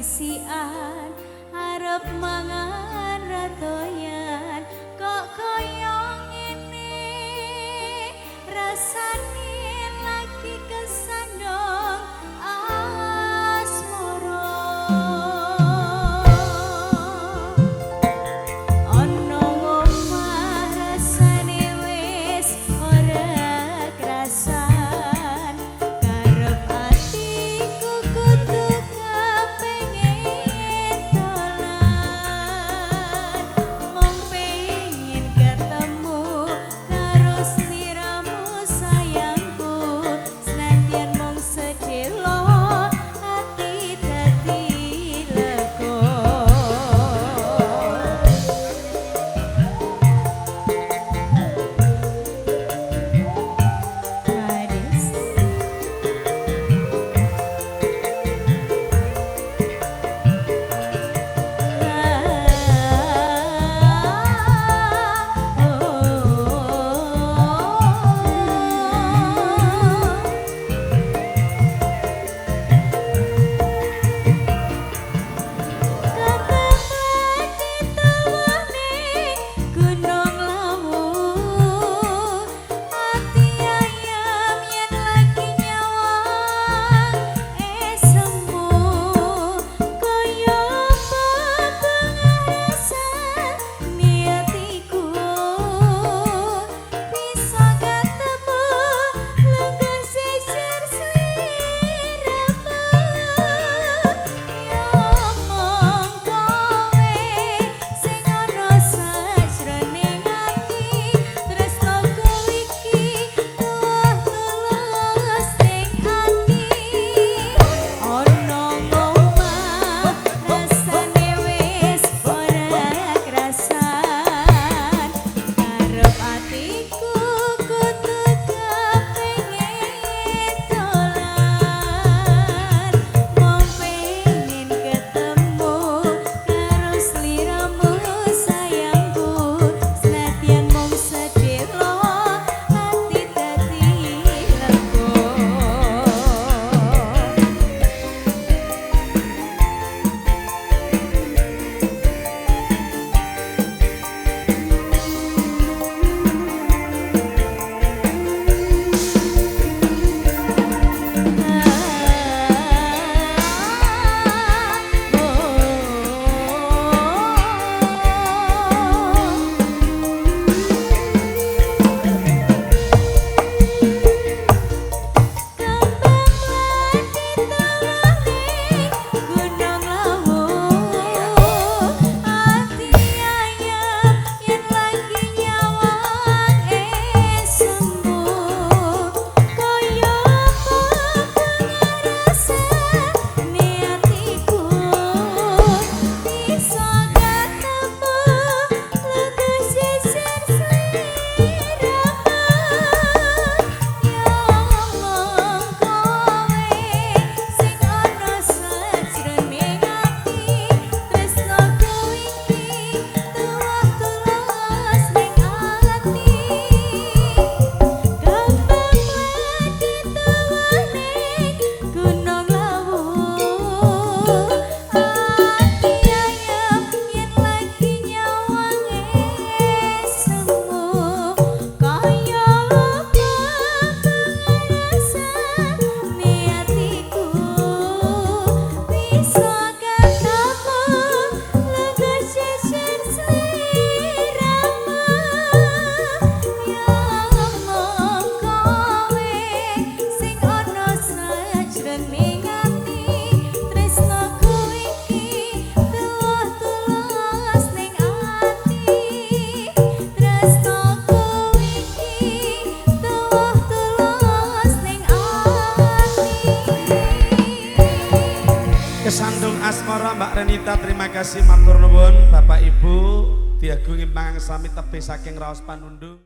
sisian arep mangan ratoyan kok koyong ini rasane lagi kesandung asmara ono omah rasane wis ora krasan karep atiku kudu kepengin dolan mung pengin ketemu karo sliramu sayangku senadyan mung sedelo ati dadi lega Gadis Gunung Lawu ati ayam yen lagi nyawang semu kaya pengarasan niatiku bisa ketemu lenggah sisir sliramu ya mong kowe sing ana sajroning ati tresnaku iki tuwuh tulus ning ati ono omah rasane wis ora krasan karep atiku kudu kepengin dolan mung pengin ketemu karo sliramu sayangku senadyan mung sedelo ati dadi lega Gunung Lawu ati ayam yen lagi nyawang semu kaya pengarasan niatiku bisa ketemu lenggah sisir sliramu ya mong kowe sing ana sajroning ati tresnaku iki tuwuh tulus ning ati gampang lagi tuwaning Gunung Lawu ati ayam yen lagi nyawang semu kaya pengarasan niatiku bisa ketemu lenggah sisir sliramu ya mong kowe sing ana sajroning ati tresnaku iki tuwuh tulus ning ati tresnaku iki tuwuh tulus ning ati Kesandung asmara Mbak Renita, terima kasih matur nuwun Bapak Ibu diagungi pangang sami tebih saking raos panundung.